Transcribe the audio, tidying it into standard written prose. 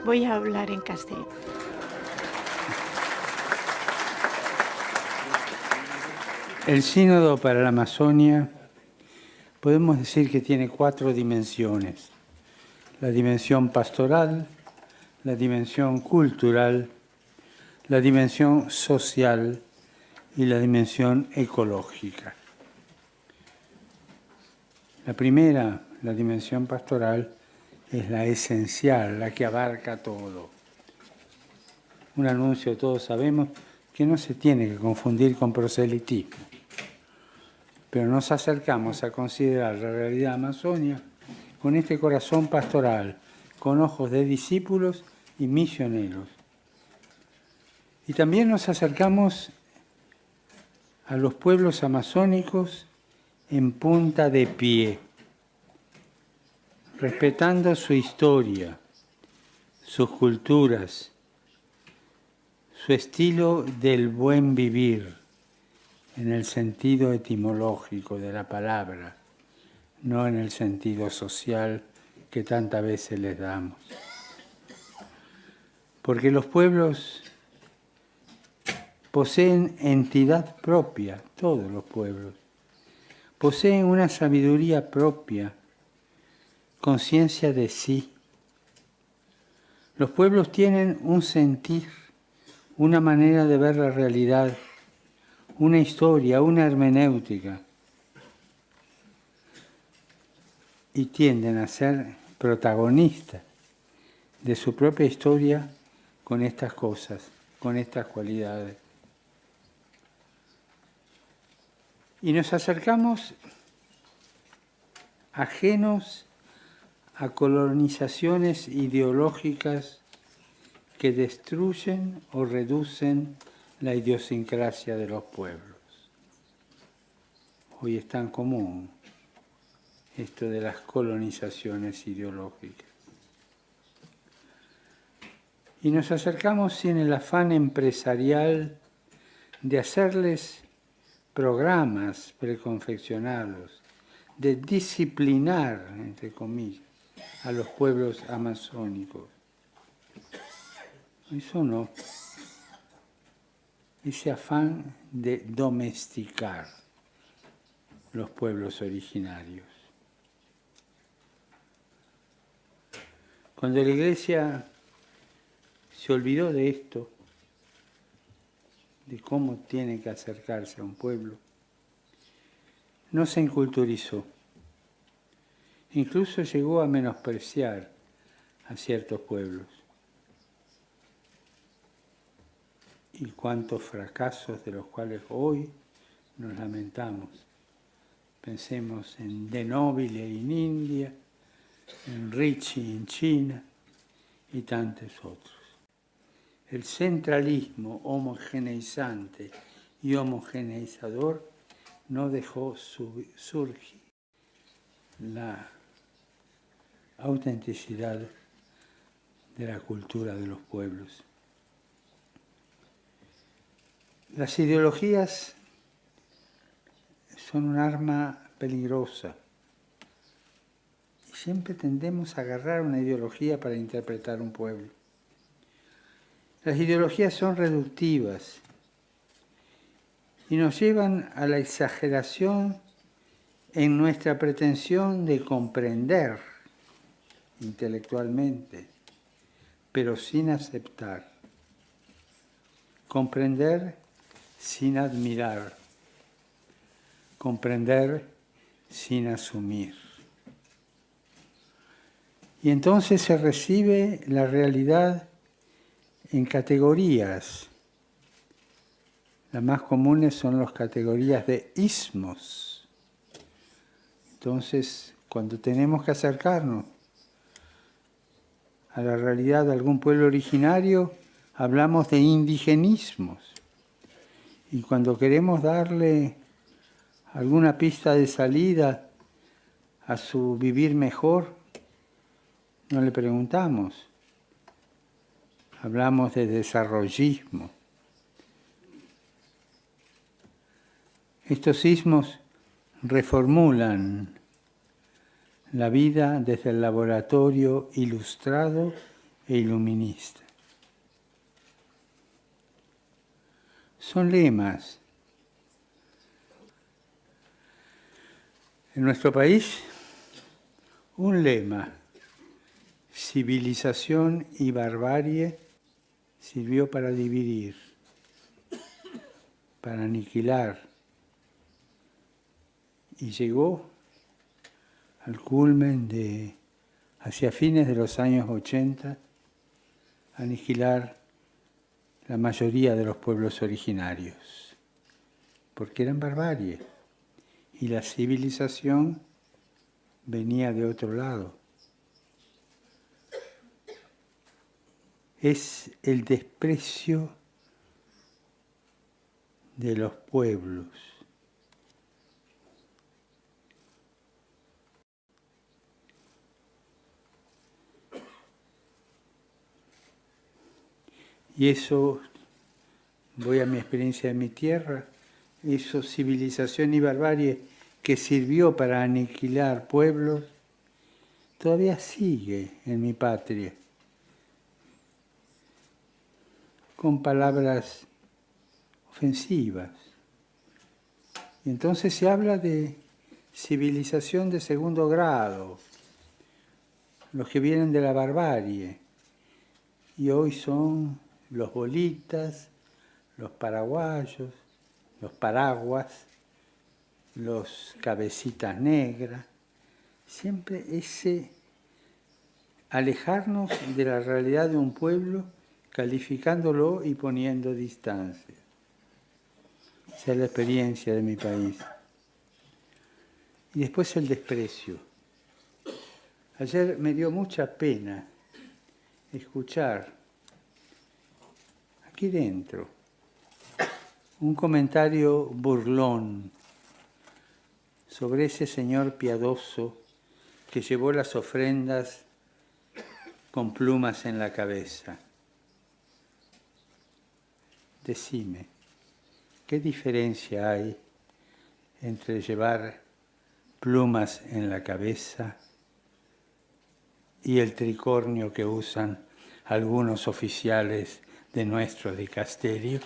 Voy a hablar en castellano. El Sínodo para la Amazonia podemos decir que tiene 4 dimensiones: la dimensión pastoral, la dimensión cultural, la dimensión social y la dimensión ecológica. La primera, la dimensión pastoral, es la esencial, la que abarca todo. Un anuncio todos sabemos que no se tiene que confundir con proselitismo, pero nos acercamos a considerar la realidad amazónica con este corazón pastoral, con ojos de discípulos y misioneros. Y también nos acercamos a los pueblos amazónicos en punta de pie, respetando su historia, sus culturas, su estilo del buen vivir, en el sentido etimológico de la palabra, no en el sentido social que tantas veces les damos. Porque los pueblos poseen entidad propia, todos los pueblos, poseen una sabiduría propia, conciencia de sí. Los pueblos tienen un sentir, una manera de ver la realidad, una historia, una hermenéutica, y tienden a ser protagonistas de su propia historia con estas cosas, con estas cualidades. Y nos acercamos ajenos a colonizaciones ideológicas que destruyen o reducen la idiosincrasia de los pueblos. Hoy es tan común esto de las colonizaciones ideológicas. Y nos acercamos sin el afán empresarial de hacerles programas preconfeccionados, de disciplinar, entre comillas, a los pueblos amazónicos. Eso no. Ese afán de domesticar los pueblos originarios. Cuando la Iglesia se olvidó de esto, de cómo tiene que acercarse a un pueblo, no se enculturizó. Incluso llegó a menospreciar a ciertos pueblos. Y cuántos fracasos de los cuales hoy nos lamentamos. Pensemos en De Nobile en India, en Ricci en China y tantos otros. El centralismo homogeneizante y homogeneizador no dejó surgir la autenticidad de la cultura de los pueblos. Las ideologías son un arma peligrosa y siempre tendemos a agarrar una ideología para interpretar un pueblo. Las ideologías son reductivas y nos llevan a la exageración en nuestra pretensión de comprender intelectualmente, pero sin aceptar. Comprender sin admirar. Comprender sin asumir. Y entonces se recibe la realidad en categorías. Las más comunes son las categorías de ismos. Entonces, cuando tenemos que acercarnos a la realidad de algún pueblo originario, hablamos de indigenismos. Y cuando queremos darle alguna pista de salida a su vivir mejor, no le preguntamos. Hablamos de desarrollismo. Estos ismos reformulan la vida desde el laboratorio ilustrado e iluminista. Son lemas. En nuestro país, un lema, civilización y barbarie, sirvió para dividir, para aniquilar, y llegó al culmen de, hacia fines de los años 80, aniquilar la mayoría de los pueblos originarios, porque eran barbarie, y la civilización venía de otro lado. Es el desprecio de los pueblos. Y eso, voy a mi experiencia de mi tierra, eso civilización y barbarie que sirvió para aniquilar pueblos, todavía sigue en mi patria, con palabras ofensivas. Y entonces se habla de civilización de segundo grado, los que vienen de la barbarie, y hoy son los bolitas, los paraguayos, los paraguas, los cabecitas negras, siempre ese alejarnos de la realidad de un pueblo, calificándolo y poniendo distancia. Esa es la experiencia de mi país. Y después el desprecio. Ayer me dio mucha pena escuchar aquí dentro un comentario burlón sobre ese señor piadoso que llevó las ofrendas con plumas en la cabeza. Decime, ¿qué diferencia hay entre llevar plumas en la cabeza y el tricornio que usan algunos oficiales de nuestro dicasterio?